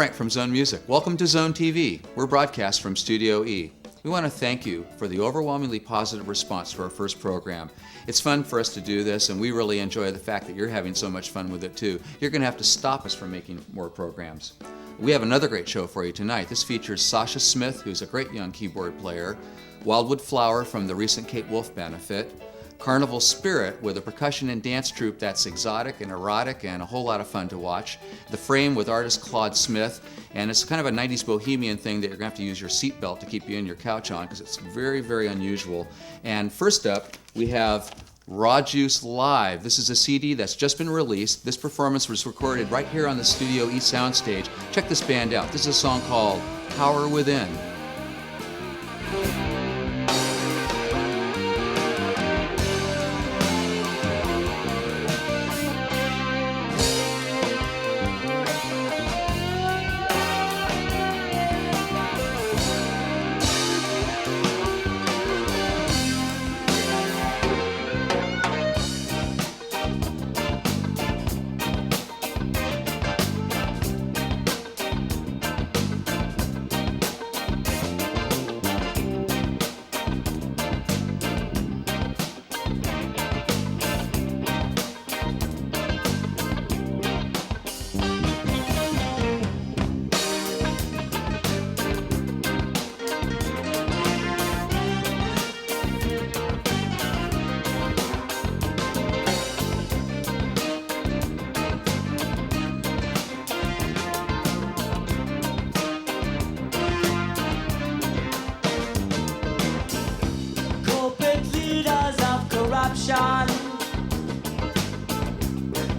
Frank from Zone Music. Welcome to Zone TV. We're broadcast from Studio E. We want to thank you for the overwhelmingly positive response to our first program. It's fun for us to do this, and we really enjoy the fact that you're having so much fun with it too. You're going to have to stop us from making more programs. We have another great show for you tonight. This features Sasha Smith, who's a great young keyboard player, Wildwood Flower from the recent Kate Wolf benefit, Carnival Spirit with a percussion and dance troupe that's exotic and erotic and a whole lot of fun to watch. The Frame with artist Claude Smith, and it's kind of a 90s bohemian thing that you're going to have to use your seatbelt to keep you in your couch on because it's very, very unusual. And first up, we have Raw Juice Live. This is a CD that's just been released. This performance was recorded right here on the Studio E soundstage. Check this band out. This is a song called Power Within.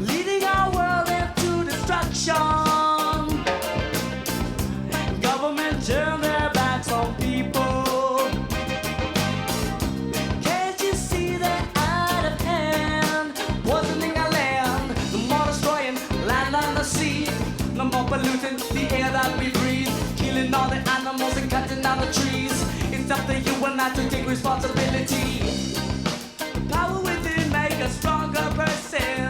Leading our world into destruction. Government turn their backs on people. Can't you see they're out of hand? Poisoning our land, the more destroying land and the sea, the more polluting the air that we breathe, killing all the animals and cutting down the trees. It's up to you and I to take responsibility. Power within make a stronger person.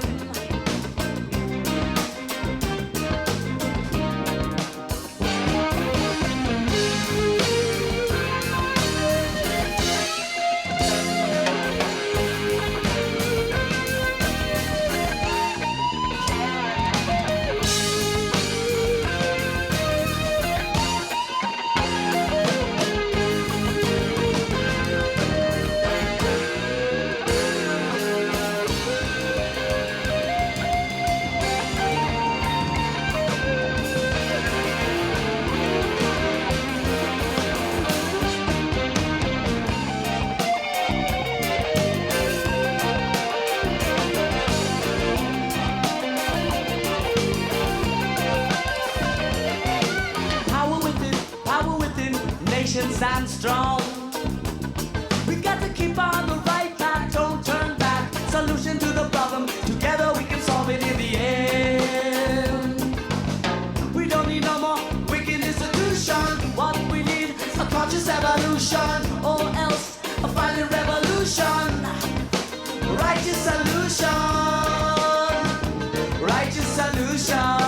And strong, we got to keep on the right path, don't turn back. Solution to the problem, together we can solve it in the end. We don't need no more wicked institution. What we need is a conscious evolution, or else a violent revolution. Righteous solution, righteous solution.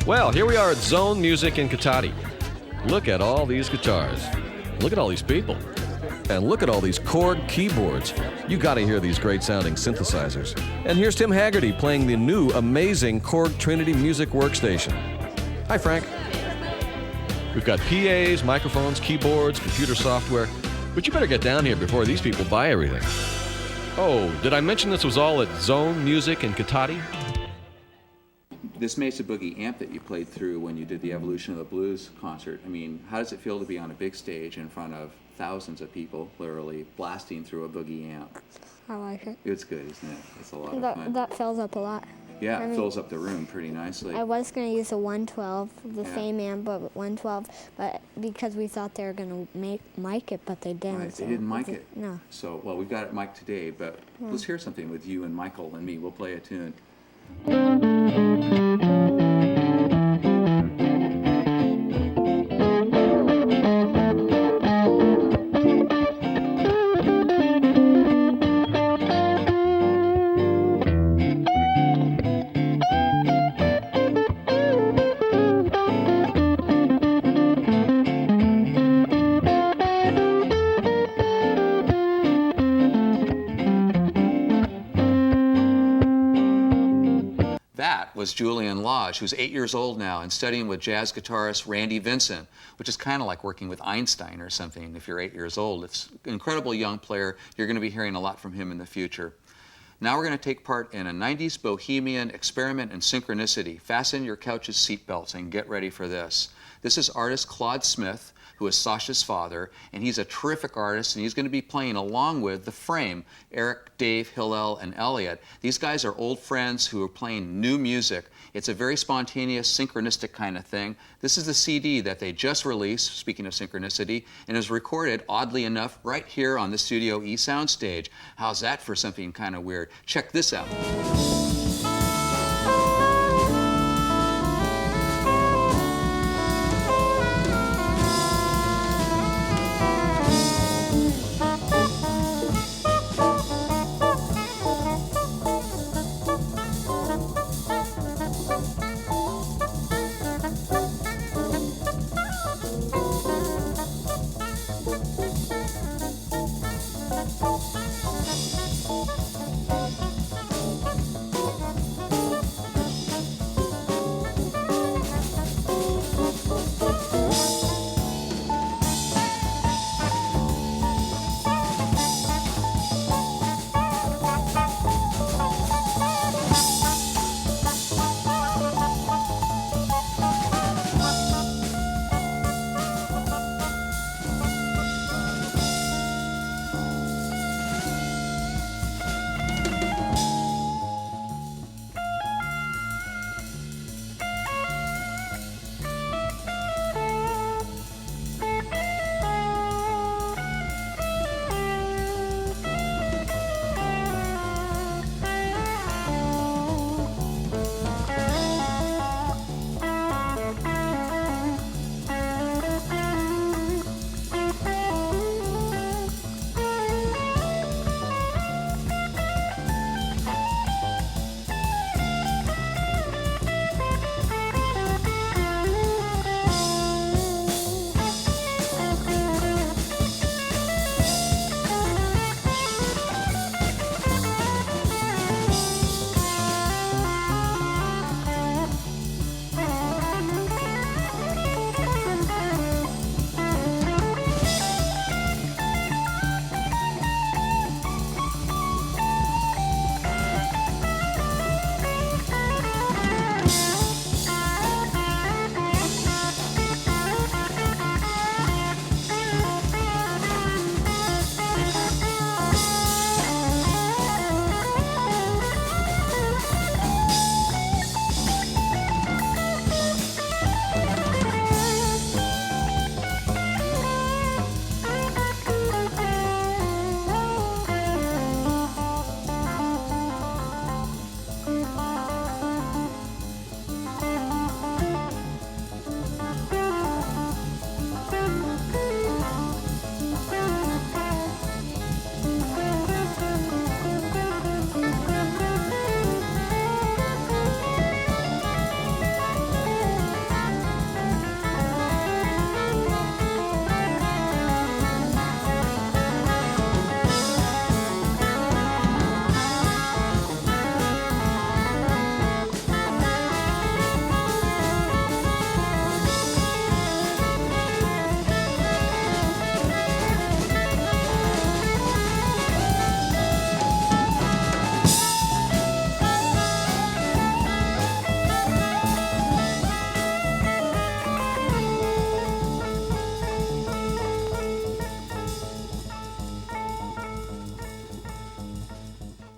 Well, here we are at Zone Music in Cotati. Look at all these guitars. Look at all these people. And look at all these Korg keyboards. You gotta hear these great sounding synthesizers. And here's Tim Haggerty playing the new amazing Korg Trinity Music Workstation. Hi, Frank. We've got PAs, microphones, keyboards, computer software, but you better get down here before these people buy everything. Oh, did I mention this was all at Zone Music in Katati? This Mesa Boogie amp that you played through when you did the Evolution of the Blues concert, I mean, how does it feel to be on a big stage in front of thousands of people, literally blasting through a boogie amp? I like it. It's good, isn't it? It's a lot of fun. That fills up a lot. Yeah, I it mean, fills up the room pretty nicely. I was going to use a 112, the Yeah. same amp, but 112, but because we thought they were going to mic it, but they didn't. Right, so they didn't mic it. No. So, well, we've got it mic'd today, but let's hear something with you and Michael and me. We'll play a tune. That was Julian Lodge, who's 8 years old now and studying with jazz guitarist Randy Vincent, which is kind of like working with Einstein or something if you're 8 years old. It's an incredible young player. You're going to be hearing a lot from him in the future. Now we're going to take part in a 90s bohemian experiment in synchronicity. Fasten your couch's seatbelts and get ready for this. This is artist Claude Smith, who is Sasha's father, and he's a terrific artist, and he's going to be playing along with The Frame, Eric, Dave, Hillel, and Elliot. These guys are old friends who are playing new music. It's a very spontaneous, synchronistic kind of thing. This is the CD that they just released, speaking of synchronicity, and is recorded, oddly enough, right here on the Studio E soundstage. How's that for something kind of weird? Check this out.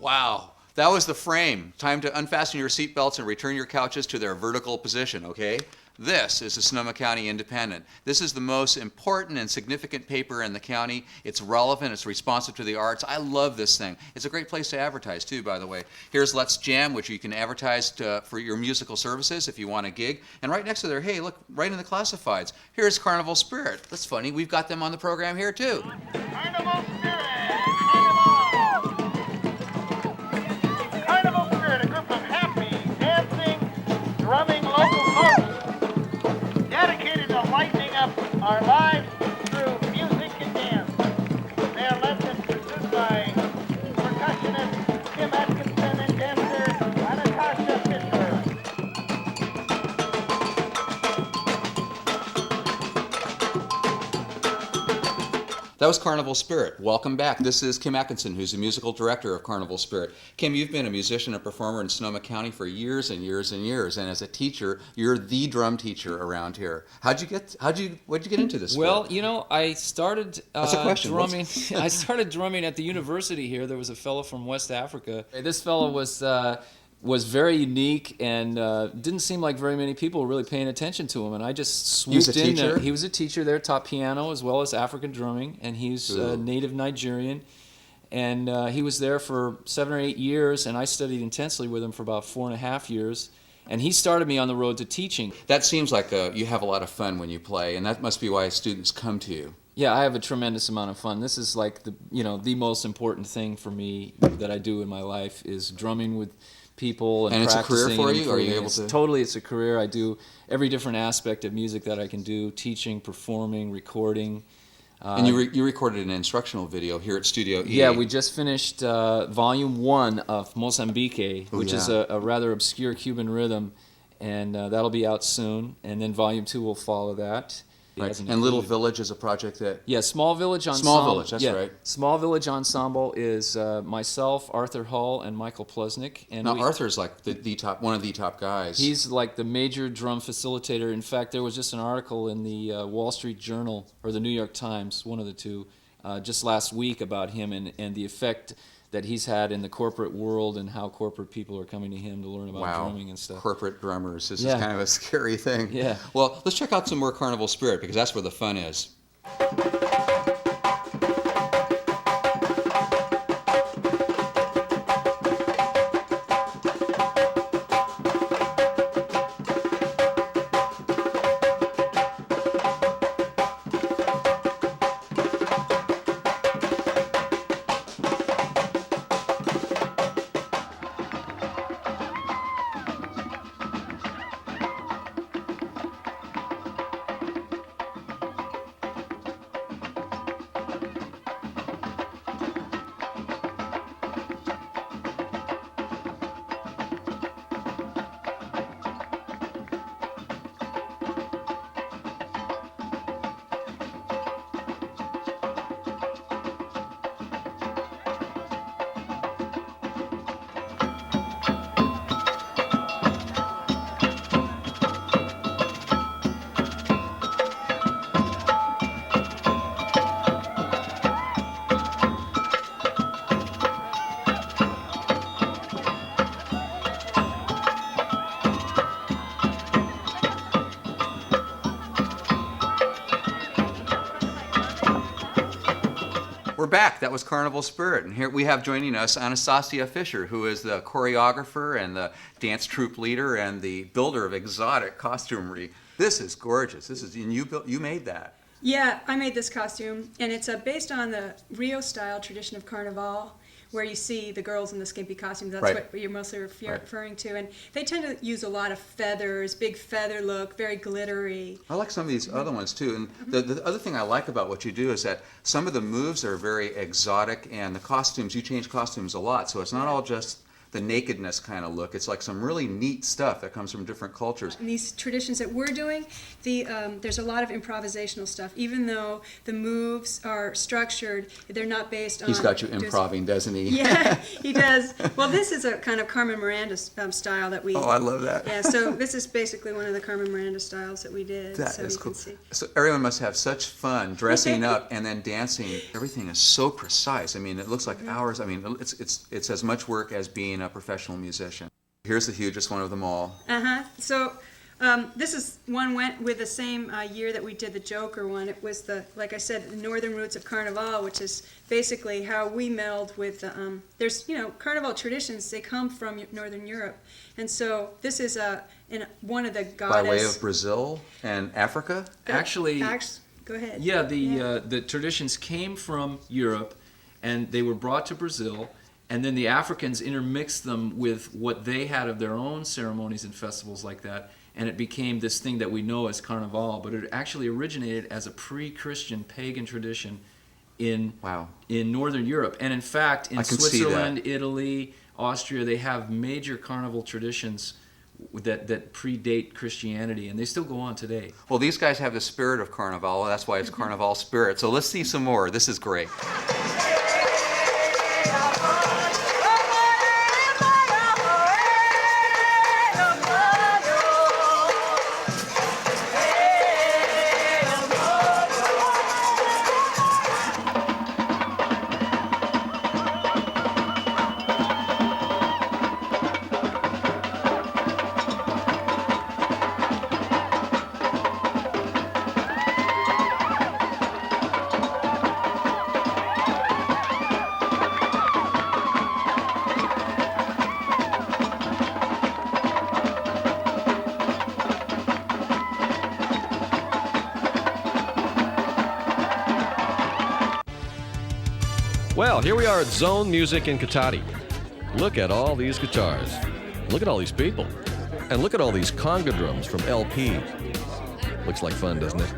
Wow. That was the frame. Time to unfasten your seatbelts and return your couches to their vertical position, okay? This is the Sonoma County Independent. This is the most important and significant paper in the county. It's relevant, it's responsive to the arts. I love this thing. It's a great place to advertise too, by the way. Here's Let's Jam, which you can advertise for your musical services if you want a gig. And right next to there, hey, look, right in the classifieds, here's Carnival Spirit. That's funny, we've got them on the program here too. Carnival Spirit! Carnival Spirit, a group of happy, dancing, drumming local folks dedicated to lightening up our lives through music and dance. They are led and produced by percussionist Tim Atkinson and dancer Anastasia Fisher. That was Carnival Spirit. Welcome back. This is Kim Atkinson, who's the musical director of Carnival Spirit. Kim, you've been a musician and performer in Sonoma County for years and years and years, and as a teacher, you're the drum teacher around here. What'd you get into this? Well, sport? you know, I started That's a question. drumming. I started drumming at the university here. There was a fellow from West Africa. This fellow was very unique and didn't seem like very many people were really paying attention to him. And I just swooped a in. teacher? He was a teacher there, taught piano as well as African drumming, and he's native Nigerian. And he was there for 7 or 8 years, and I studied intensely with him for about 4.5 years. And he started me on the road to teaching. That seems like you have a lot of fun when you play, and that must be why students come to you. Yeah, I have a tremendous amount of fun. This is like the most important thing for me that I do in my life is drumming with people and it's a career practicing for and you? Are you improving. able to? Totally, it's a career. I do every different aspect of music that I can do: teaching, performing, recording. And you recorded an instructional video here at Studio E. Yeah, we just finished Volume 1 of Mozambique, which is yeah. a rather obscure Cuban rhythm, and that'll be out soon. And then Volume 2 will follow that. Right. And Little Village is a project that... Yeah, Small Village Ensemble. Small Village, that's right. Small Village Ensemble is myself, Arthur Hull, and Michael Plesnick. And Now, Arthur's like one of the top guys. He's like the major drum facilitator. In fact, there was just an article in the Wall Street Journal, or the New York Times, one of the two, just last week about him and the effect that he's had in the corporate world and how corporate people are coming to him to learn about drumming and stuff. Corporate drummers. This is Yeah. kind of a scary thing. Yeah. Well, let's check out some more Carnival Spirit, because that's where the fun is. We're back. That was Carnival Spirit. And here we have joining us Anastasia Fisher, who is the choreographer and the dance troupe leader and the builder of exotic costumery. This is gorgeous. And you made that. Yeah, I made this costume, and it's based on the Rio-style tradition of Carnival, where you see the girls in the skimpy costumes. That's Right. what you're mostly Right. referring to. And they tend to use a lot of feathers, big feather look, very glittery. I like some of these other ones too. And the other thing I like about what you do is that some of the moves are very exotic, and the costumes, you change costumes a lot. So it's not all just the nakedness kind of look. It's like some really neat stuff that comes from different cultures. And these traditions that we're doing, there's a lot of improvisational stuff. Even though the moves are structured, they're not based on... He's got you improving, doesn't he? Yeah, he does. Well, this is a kind of Carmen Miranda style that we... Oh, I love that. Yeah, so this is basically one of the Carmen Miranda styles that we did. That so is you cool. Can see. So everyone must have such fun dressing up and then dancing. Everything is so precise. I mean, it looks like hours. I mean, it's as much work as being a professional musician. Here's the hugest one of them all. So this is one went with the same year that we did the Joker one. It was like I said, the northern roots of Carnival, which is basically how we meld with there's Carnival traditions. They come from Northern Europe, and so this is in one of the goddess. By way of Brazil and Africa. Actually, go ahead. Yeah, the traditions came from Europe, and they were brought to Brazil, and then the Africans intermixed them with what they had of their own ceremonies and festivals like that, and it became this thing that we know as Carnival, but it actually originated as a pre-Christian pagan tradition in Northern Europe. And in fact, in Switzerland, Italy, Austria, they have major carnival traditions that predate Christianity, and they still go on today. Well, these guys have the spirit of Carnival, and that's why it's Carnival Spirit. So let's see some more. This is great. Well, here we are at Zone Music in Cotati. Look at all these guitars. Look at all these people. And look at all these conga drums from LP. Looks like fun, doesn't it?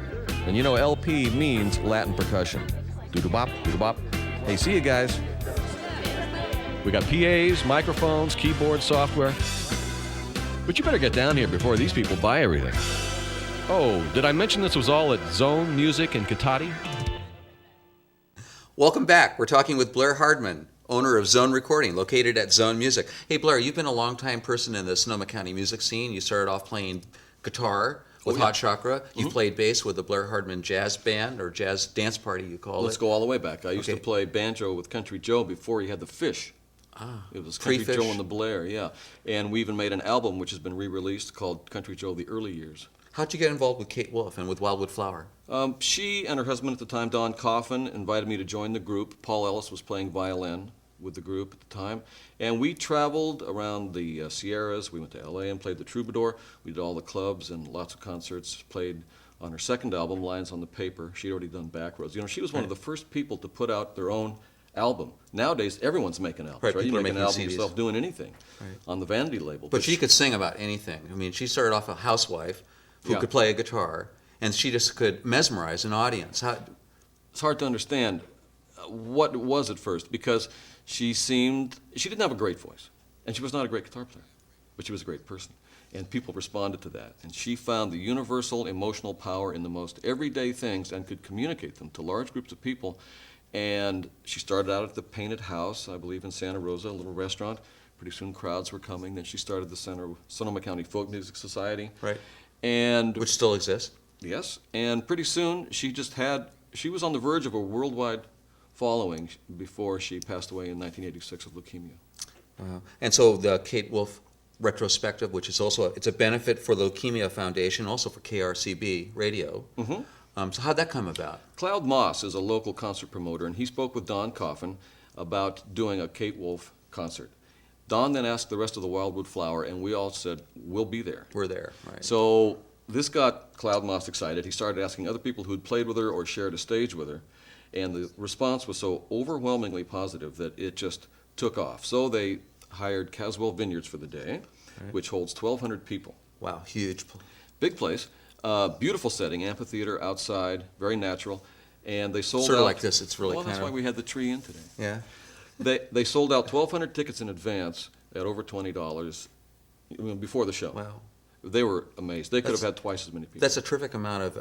And you know, LP means Latin percussion. Doo-doo-bop, doo-doo-bop. Hey, see you guys. We got PAs, microphones, keyboard, software. But you better get down here before these people buy everything. Oh, did I mention this was all at Zone Music in Cotati? Welcome back. We're talking with Blair Hardman, owner of Zone Recording, located at Zone Music. Hey, Blair, you've been a long-time person in the Sonoma County music scene. You started off playing guitar with Hot Chakra. You played bass with the Blair Hardman Jazz Band, or Jazz Dance Party, you call it. Let's go all the way back. I used to play banjo with Country Joe before he had the Fish. It was Country Pre-Fish. Joe and the Blair, yeah. And we even made an album which has been re-released called Country Joe The Early Years. How'd you get involved with Kate Wolf and with Wildwood Flower? She and her husband at the time, Don Coffin, invited me to join the group. Paul Ellis was playing violin with the group at the time. And we traveled around the Sierras. We went to LA and played the Troubadour. We did all the clubs and lots of concerts. Played on her second album, Lines on the Paper. She'd already done Backroads. You know, she was one of the first people to put out their own album. Nowadays, everyone's making albums, right? You can make an album yourself doing anything on the Vanity label. But she could sing about anything. I mean, she started off a housewife who could play a guitar, and she just could mesmerize an audience. It's hard to understand what it was at first, because she didn't have a great voice, and she was not a great guitar player, but she was a great person. And people responded to that. And she found the universal emotional power in the most everyday things and could communicate them to large groups of people. And she started out at the Painted House, I believe in Santa Rosa, a little restaurant. Pretty soon crowds were coming. Then she started the Sonoma County Folk Music Society. Right. And which still exists. Yes. And pretty soon she was on the verge of a worldwide following before she passed away in 1986 of leukemia. Wow. And so the Kate Wolf retrospective, which is also it's a benefit for the Leukemia Foundation, also for KRCB Radio. So how'd that come about? Claude Moss is a local concert promoter, and he spoke with Don Coffin about doing a Kate Wolf concert. Don then asked the rest of the Wildwood Flower, and we all said, we'll be there. We're there, right. So this got Claude Moss excited. He started asking other people who'd played with her or shared a stage with her, and the response was so overwhelmingly positive that it just took off. So they hired Caswell Vineyards for the day, which holds 1,200 people. Wow, huge. Big place. Beautiful setting, amphitheater outside, very natural, and they sold out. Sort of like this. It's really well, kind that's why we had the tree in today. Yeah. They sold out 1,200 tickets in advance, at over $20 before the show. Wow. They were amazed. They could have had twice as many people. That's a terrific amount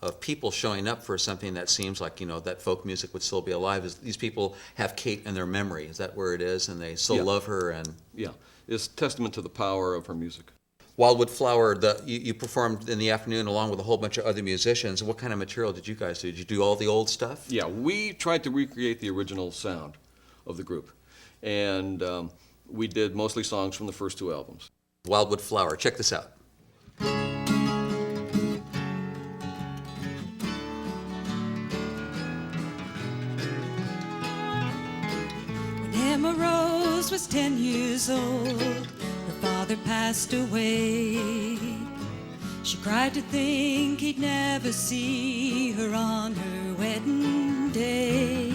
of people showing up for something that seems like, that folk music would still be alive. These people have Kate in their memory. Is that where it is? And they still love her? And yeah, it's testament to the power of her music. Wildwood Flower, you performed in the afternoon along with a whole bunch of other musicians. What kind of material did you guys do? Did you do all the old stuff? Yeah, we tried to recreate the original sound of the group. And we did mostly songs from the first 2 albums. Wildwood Flower, check this out. When Emma Rose was 10 years old, her father passed away. She cried to think he'd never see her on her wedding day.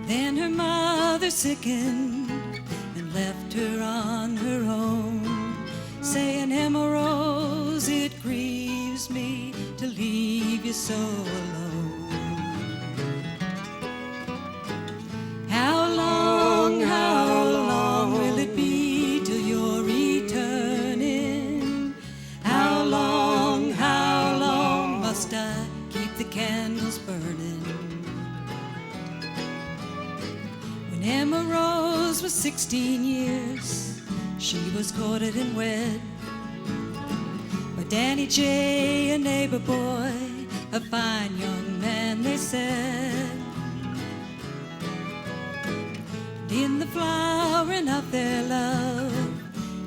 Then her mother sickened and left her on her own, saying, Emma Rose, it grieves me to leave you so alone. How long will it be till you're returning? How long must I keep the candles burning? When Emma Rose was 16 years, she was courted and wed by Danny J, a neighbor boy, a fine young man, they said. In the flowering of their love,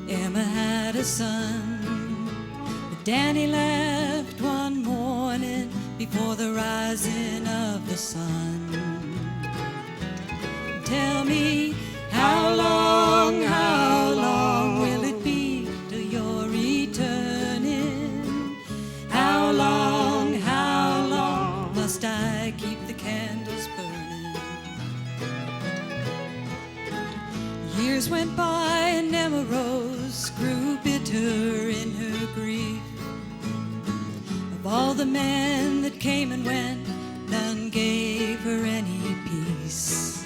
Emma had a son. But Danny left one morning before the rising of the sun. Tell me, how long will it be till you're returning? How long must I keep the candles burning? Years went by and Emma Rose grew bitter in her grief. Of all the men that came and went, none gave her any peace.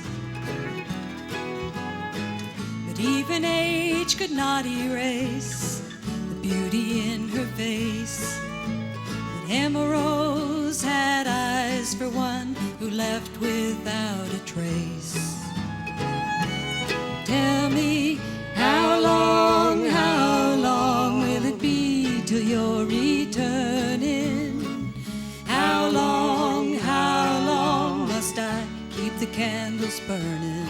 But even age could not erase the beauty in her face. But Emma Rose had eyes for one who left without a trace. Tell me, how long will it be till you're returning? How long must I keep the candles burning?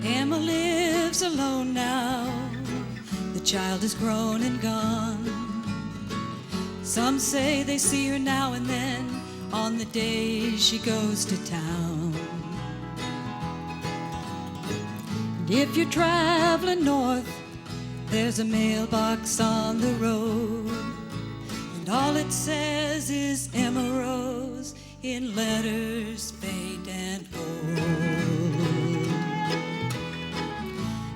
Emma lives alone now, the child is grown and gone. Some say they see her now and then on the days she goes to town. If you're traveling north, there's a mailbox on the road, and all it says is Emma Rose in letters faint and bold.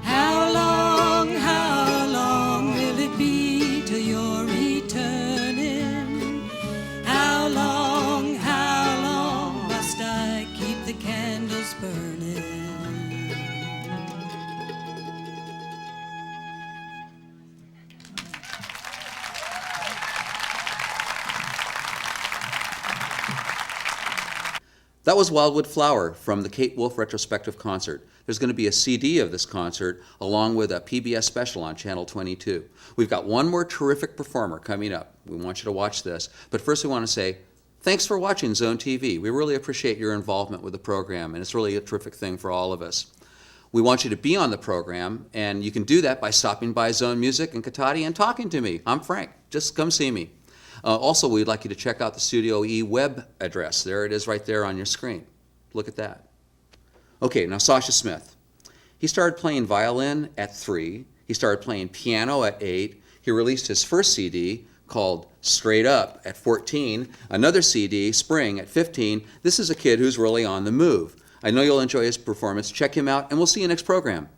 How long will it be till you're returning? How long must I keep the candles burning? That was Wildwood Flower from the Kate Wolf Retrospective Concert. There's going to be a CD of this concert along with a PBS special on Channel 22. We've got one more terrific performer coming up. We want you to watch this. But first we want to say thanks for watching Zone TV. We really appreciate your involvement with the program, and it's really a terrific thing for all of us. We want you to be on the program, and you can do that by stopping by Zone Music in Cotati and talking to me. I'm Frank. Just come see me. Also, we'd like you to check out the Studio E web address. There it is right there on your screen. Look at that. Okay, now Sasha Smith. He started playing violin at 3. He started playing piano at 8. He released his first CD called Straight Up at 14. Another CD, Spring, at 15. This is a kid who's really on the move. I know you'll enjoy his performance. Check him out, and we'll see you next program.